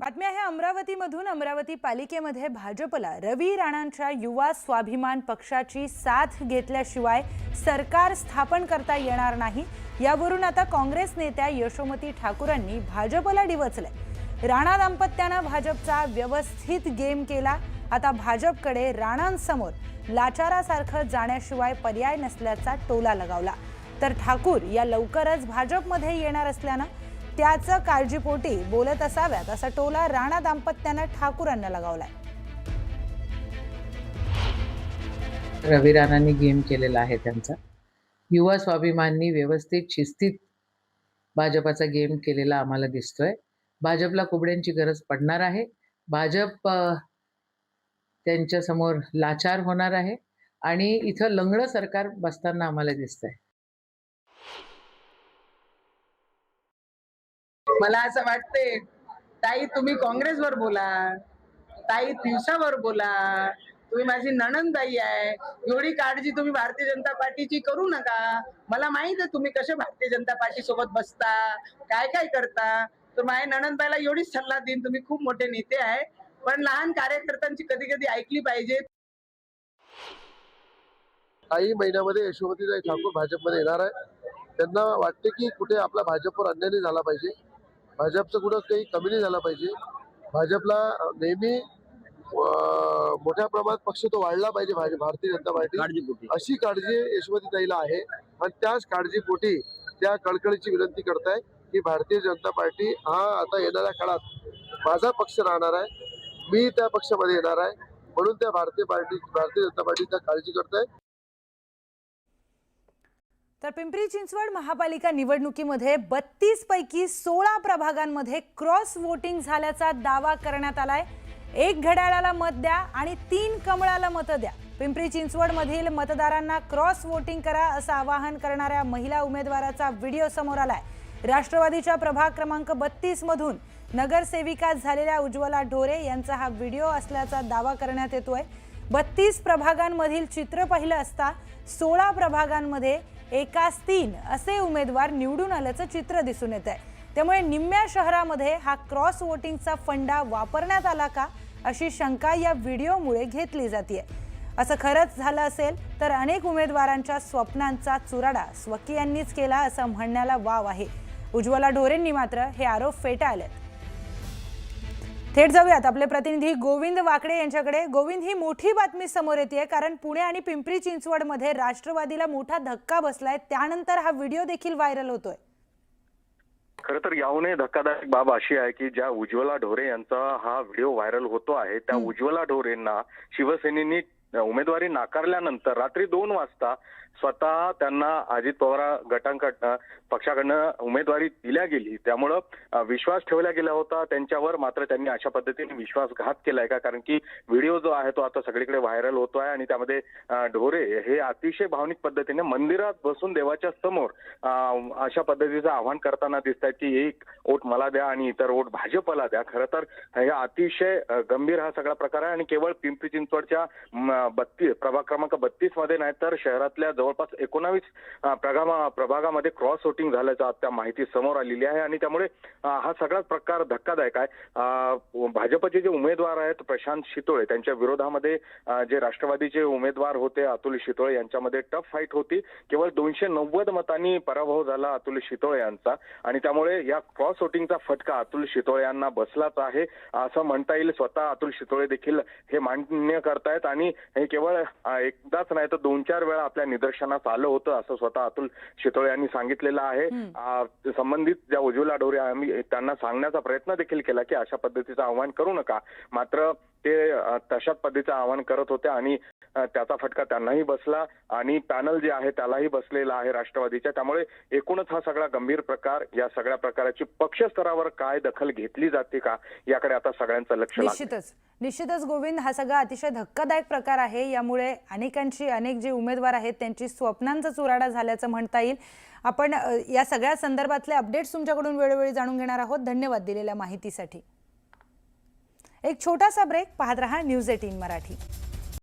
बातमी आहे अमरावतीमधून। अमरावती पालिकेमध्ये भाजपला रवी राणांच्या युवा स्वाभिमान पक्षाची साथ घेतल्याशिवाय सरकार स्थापन करता येणार नाही, यावरून आता काँग्रेस नेत्या यशोमती ठाकूरांनी भाजपला डिवचले। राणा दाम्पत्याने भाजपचा व्यवस्थित गेम केला। आता भाजपकडे राणांसमोर लाचारासारखं जाण्याशिवाय पर्याय नसल्याचा टोला लगावला। तर ठाकूर या लवकरच भाजपमध्ये येणार असल्याने त्याचं काळजीपोटी बोलत असाव्यात असा टोला राणा दाम्पत्याने ठाकूरांना लगावलाय। रवी राणांनी गेम केलेला आहे त्यांचा। युवा स्वाभिमाननी व्यवस्थित शिस्तीत भाजपाचा गेम केलेला आम्हाला दिसतोय। भाजपला कुबड्यांची गरज पडणार आहे। भाजप त्यांच्या समोर लाचार होणार आहे आणि इथं लंगडं सरकार बसताना आम्हाला दिसतंय। मला असं वाटते, ताई तुम्ही काँग्रेसवर बोला, ताई दिवसावर बोला, तुम्ही माझी नणंदबाई आहे, एवढी काळजी तुम्ही भारतीय जनता पार्टीची करू नका। मला माहित आहे तुम्ही कसे भारतीय जनता पार्टी सोबत बसता, काय काय करता। तर माझ्या नणंदबाईला एवढीच सल्ला देईन, तुम्ही खूप मोठे नेते आहे, पण लहान कार्यकर्त्यांची कधी कधी ऐकली पाहिजे। काही महिन्यामध्ये यशोमतीताई ठाकूर भाजपमध्ये येणार आहे। त्यांना वाटते की कुठे आपला भाजपवर अन्याय नाही झाला पाहिजे, भाजपचं कुठं काही कमी नाही झाला पाहिजे। भाजपला नेहमी मोठ्या प्रमाणात पक्ष तो वाढला पाहिजे भारतीय जनता पार्टी, अशी काळजी यशोमतीताईला आहे। आणि त्याच काळजीपोटी त्या कळकळीची विनंती करताय की भारतीय जनता पार्टी हा आता येणाऱ्या काळात माझा पक्ष राहणार आहे, मी त्या पक्षामध्ये येणार आहे, म्हणून त्या भारतीय जनता पार्टी त्या काळजी करताय। तर पिंपरी चिंचवड महापालिका निवडणुकीमध्ये 32 पैकी 16 प्रभागांमध्ये क्रॉस वोटिंग झाल्याचा दावा करण्यात आलाय। 1 घड्याळाला मत द्या आणि 3 कमळाला मत द्या। पिंपरी चिंचवड मधील मतदारांना क्रॉस वोटिंग करा असं आवाहन करणाऱ्या महिला उमेदवाराचा व्हिडिओ समोर आलाय। राष्ट्रवादीच्या प्रभाग क्रमांक 32 मधून नगरसेविका झालेल्या उज्ज्वला ढोरे यांचा हा व्हिडिओ असल्याचा दावा करण्यात येतोय। 32 प्रभागांमधील चित्र पाहिलं असता 16 प्रभागांमध्ये एकास 3 असे उमेदवार निवडून आल्याचं चित्र दिसून येत आहे। त्यामुळे निम्म्या शहरामध्ये हा क्रॉस वोटिंगचा फंडा वापरण्यात आला का अशी शंका या व्हिडिओमुळे घेतली जाते। असं खरंच झालं असेल तर अनेक उमेदवारांच्या स्वप्नांचा चुराडा स्वकीयांनीच केला असं म्हणण्याला वाव आहे। उज्ज्वला ढोरेंनी मात्र हे आरोप फेटाळलेत। थेट जाऊयात आपले प्रतिनिधी गोविंद वाकडे यांच्याकडे। गोविंद, ही मोठी बातमी समोर येते कारण पुणे आणि पिंपरी चिंचवड मध्ये राष्ट्रवादीला मोठा धक्का बसलाय, त्यानंतर हा व्हिडिओ देखील व्हायरल होतोय। खरं तर याहूनही धक्कादायक बाब अशी आहे की ज्या उज्ज्वला ढोरे यांचा हा व्हिडिओ व्हायरल होतो आहे, त्या उज्ज्वला ढोरेंना शिवसेनेने उमेदवारी नाकारल्यानंतर रात्री 2 वाजता स्वतः त्यांना अजित पवार गटांकडनं पक्षाकडनं उमेदवारी दिल्या गेली। त्यामुळं विश्वास ठेवला गेला होता त्यांच्यावर, मात्र त्यांनी अशा पद्धतीने विश्वासघात केलाय का, कारण की व्हिडिओ जो आहे तो आता सगळीकडे व्हायरल होतो आहे आणि त्यामध्ये ढोरे हे अतिशय भावनिक पद्धतीने मंदिरात बसून देवाच्या समोर अशा पद्धतीचं आवाहन करताना दिसत आहेत की 1 वोट मला द्या आणि इतर वोट भाजपला द्या। खरं तर हे अतिशय गंभीर हा सगळा प्रकार आहे आणि केवळ पिंपरी चिंचवडच्या 32 प्रभाग क्रमांक 32 मध्ये नाही तर शहरातल्या जवळपास 19 प्रभागामध्ये क्रॉस वोटिंग झाल्याचं आता माहिती समोर आलेली आहे आणि त्यामुळे हा सगळा प्रकार धक्कादायक आहे। भाजपचे जे उमेदवार आहेत प्रशांत शितोळे, त्यांच्या विरोधामध्ये जे राष्ट्रवादीचे उमेदवार होते अतुल शितोळे यांच्यामध्ये टफ फाईट होती। केवळ 290 मतांनी पराभव झाला अतुल शितोळे यांचा आणि त्यामुळे या क्रॉस वोटिंगचा फटका अतुल शितोळे यांना बसलाच आहे असं म्हणता येईल। स्वतः अतुल शितोळे देखील हे मान्य करतायत आणि हे केवळ एकदाच नाही तर 2-4 वेळा आपल्या निदर्शनास आलं होतं असं स्वतः अतुल शितोळे यांनी सांगितलेलं आहे। संबंधित ज्या उज्ज्वला ढोरे आम्ही त्यांना सांगण्याचा प्रयत्न देखील केला की अशा पद्धतीचं आव्हान करू नका, मात्र ते तशाच पद्धतीचं आव्हान करत होते आणि त्याचा फटका त्यांनाही बसला आणि पॅनल जे आहे त्यालाही बसलेला आहे राष्ट्रवादीच्या। त्यामुळे एकूणच हा सगळा गंभीर प्रकार, या सगळ्या प्रकाराची पक्ष स्तरावर काय दखल घेतली जाते का याकडे आता सगळ्यांचं लक्ष लागलं। निश्चितच गोविंद, हा सगळा अतिशय धक्कादायक प्रकार आहे। यामुळे अनेक जे उमेदवार आहेत त्यांची स्वप्नांचा चुराडा झाल्याचं म्हणता येईल। आपण या सगळ्या संदर्भातले अपडेट्स तुमच्याकडून वेळोवेळी जाणून घेणार आहोत। धन्यवाद दिलेल्या माहितीसाठी। एक छोटासा ब्रेक, पाहत रहा न्यूज 18 मराठी।